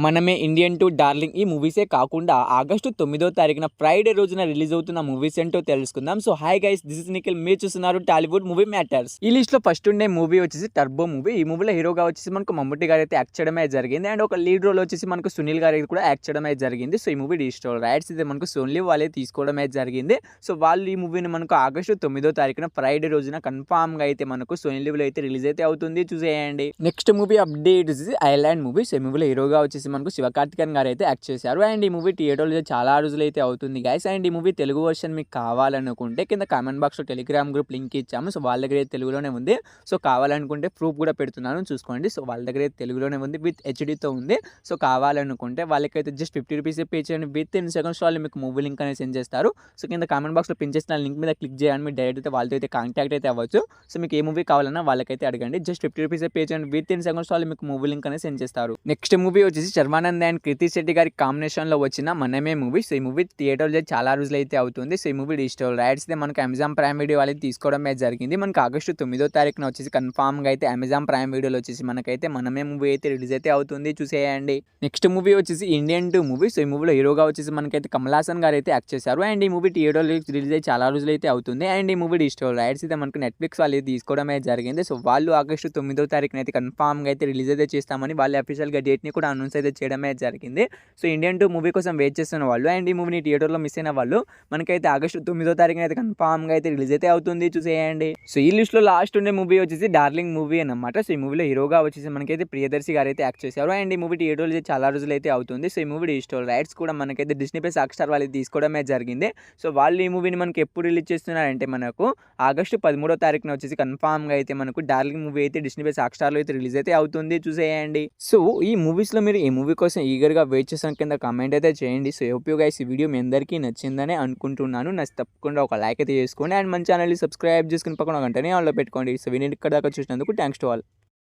మనమే Indian 2, darling ఈ మూవీసే కాకుండా ఆగస్టు 9వ తారీఖున ఫ్రైడే రోజున రిలీజ్ అవుతున్న మూవీస్ ఏంటో తెలుసుకుందాం. So hi guys, this is Nikhil. మీరు చూస్తున్నారు టాలీవుడ్ మూవీ మ్యాటర్స్. ఈ లిస్ట్ లో ఫస్ట్ ఉండే మూవీ వచ్చేసి టర్బో మూవీ. ఈ మూవీలో హీరోగా వచ్చేసి మనకు మమ్ముట్టి గారు అయితే యాక్ట్ చేయడమే జరిగింది. అండ్ ఒక లీడ్ రోల్ వచ్చేసి మనకు సునీల్ గారు కూడా యాక్ట్ చేయడమే జరిగింది. సో ఈ మూవీ డిజిటల్ రైట్స్ అయితే మనకు సోన్లీ వాళ్ళే తీసుకోవడమే జరిగింది. సో వాళ్ళు ఈ మూవీని మనకు ఆగస్టు 9వ తారీఖున ఫ్రైడే రోజున కన్ఫామ్ గా అయితే మనకు సోన్లీలో అయితే రిలీజ్ అయితే అవుతుంది, చూసేయండి. నెక్స్ట్ మూవీ అప్డేట్ వచ్చేసి ఐలాండ్ మూవీ. సో ఈ మూవీలో హీరోగా వచ్చేసి మనకు శివకార్తికేయన్ గారు అయితే యాక్ట్ చేశారు. అండ్ ఈ మూవీ థియేటర్లో చాలా రోజులు అయితే అవుతుంది గైస్. అండ్ ఈ మూవీ తెలుగు వర్షన్ మీకు కావాలనుకుంటే కింద కామెంట్ బాక్స్ లో టెలిగ్రామ్ గ్రూప్ లింక్ ఇచ్చాము. సో వాళ్ళ దగ్గర తెలుగులోనే ఉంది. సో కావాలనుకుంటే ప్రూఫ్ కూడా పెడుతున్నాను, చూసుకోండి. సో వాళ్ళ దగ్గర తెలుగులోనే ఉంది, విత్ హెచ్డీతో ఉంది. సో కావాలనుకుంటే వాళ్ళకైతే జస్ట్ 50 రూపీస్ పే చేయండి. విత్ ఇన్ సెకండ్స్ వాళ్ళు మీకు మూవీ లింక్ అనేది సెండ్ చేస్తారు. సో కింద కామెంట్ బాక్స్ లో పిన్ చేసిన లింక్ మీద క్లిక్ చేయండి. మీరు డైరెక్ట్ అయితే వాళ్ళతో అయితే కాంటాక్ట్ అయితే అవ్వచ్చు. సో మీకు ఏ మూవీ కావాలన్నా వాళ్ళకైతే అడగండి. జస్ట్ 50 రూపీస్ పే చేయండి. విత్ ఇన్ సెకండ్స్ వాళ్ళు మీకు మూవీ లింక్ అనేది సెండ్ చేస్తారు. నెక్స్ట్ మూవీ వచ్చేసి శర్వానంద్ అండ్ కృతి శెట్టి గారి కాంబినేషన్ లో వచ్చిన మనమే మూవీ. సో ఈ మూవీ థియేటర్లో చాలా రోజులు అయితే అవుతుంది. సో ఈ మూవీ డిజిటల్ రైట్స్ మనకు అమెజాన్ ప్రైమ్ వీడియో వాళ్ళకి తీసుకోవడమే జరిగింది. మనకు ఆగస్టు 9వ తారీఖున వచ్చేసి కన్ఫామ్ గా అయితే అమెజాన్ ప్రైమ్ వీడియోలో వచ్చేసి మనకైతే మనమే మూవీ అయితే రిలీజ్ అయితే అవుతుంది, చూసేయండి. నెక్స్ట్ మూవీ వచ్చేసి ఇండియన్ 2 మూవీ. సో ఈ మూవీలో హీరోగా వచ్చేసి మనకైతే కమల్ హాసన్ గారు అయితే యాక్ట్ చేశారు. అండ్ ఈ మూవీ థియేటర్లో రిలీజ్ అయ్యి చాలా రోజులు అయితే అవుతుంది. అండ్ ఈ మూవీ డిజిటల్ రైట్స్ అయితే మనకు నెట్ఫ్లిక్స్ వాళ్ళు తీసుకోవడమే జరిగింది. సో వాళ్ళు ఆగస్టు 9వ తారీఖున అయితే కన్ఫామ్ గా అయితే రిలీజ్ అయితే చేస్తామని వాళ్ళు అఫీషియల్ గా డేట్ ని కూడా అనౌన్స్ అయితే చేయడమే జరిగింది. సో ఇండియన్ 2 మూవీ కోసం వెయిట్ చేస్తున్న వాళ్ళు అండ్ ఈ మూవీని థియేటర్లో మిస్ అయిన వాళ్ళు మనకైతే ఆగస్టు 9వ తారీఖున అయితే కన్ఫామ్ గా అయితే రిలీజ్ అయితే అవుతుంది, చూసేయండి. సో ఈ లిస్ట్ లో లాస్ట్ ఉండే మూవీ వచ్చేసి డార్లింగ్ మూవీ అన్నమాట. సో ఈ మూవీలో హీరోగా వచ్చేసి మనకైతే ప్రియదర్శి గారు అయితే యాక్ట్ చేశారు. అండ్ ఈ మూవీ థియేటర్లో చాలా రోజులు అయితే అవుతుంది. సో ఈ మూవీ డిజిటల్ రైట్స్ కూడా మనకైతే డిస్నీ ప్లస్ హాట్‌స్టార్ వాళ్ళు తీసుకోవడమే జరిగింది. సో వాళ్ళు ఈ మూవీని మనకి ఎప్పుడు రిలీజ్ చేస్తున్నారంటే మనకు ఆగస్టు 13వ తారీఖున వచ్చేసి కన్ఫామ్ గా అయితే మనకు డార్లింగ్ మూవీ అయితే డిస్నీ ప్లస్ హాట్‌స్టార్ లో అయితే రిలీజ్ అయితే అవుతుంది, చూసేయండి. సో ఈ మూవీస్ లో మీరు ఈ మూవీ కోసం ఈగర్ గా వెయిట్ చేసిన కింద కామెంట్ అయితే చేయండి. సో హోప్ యూ గైస్ ఈ వీడియో మీ అందరికీ నచ్చిందని అనుకుంటున్నాను. నచ్చి తప్పకుండా ఒక లైక్ అయితే చేసుకోండి. అండ్ మన ఛానల్ని సబ్స్క్రైబ్ చేసుకుని పక్కన గంటనే ఆన్లో పెట్టుకోండి. సో వీడియో ఇక్కడ దాకా చూసినందుకు థ్యాంక్స్ టు ఆల్.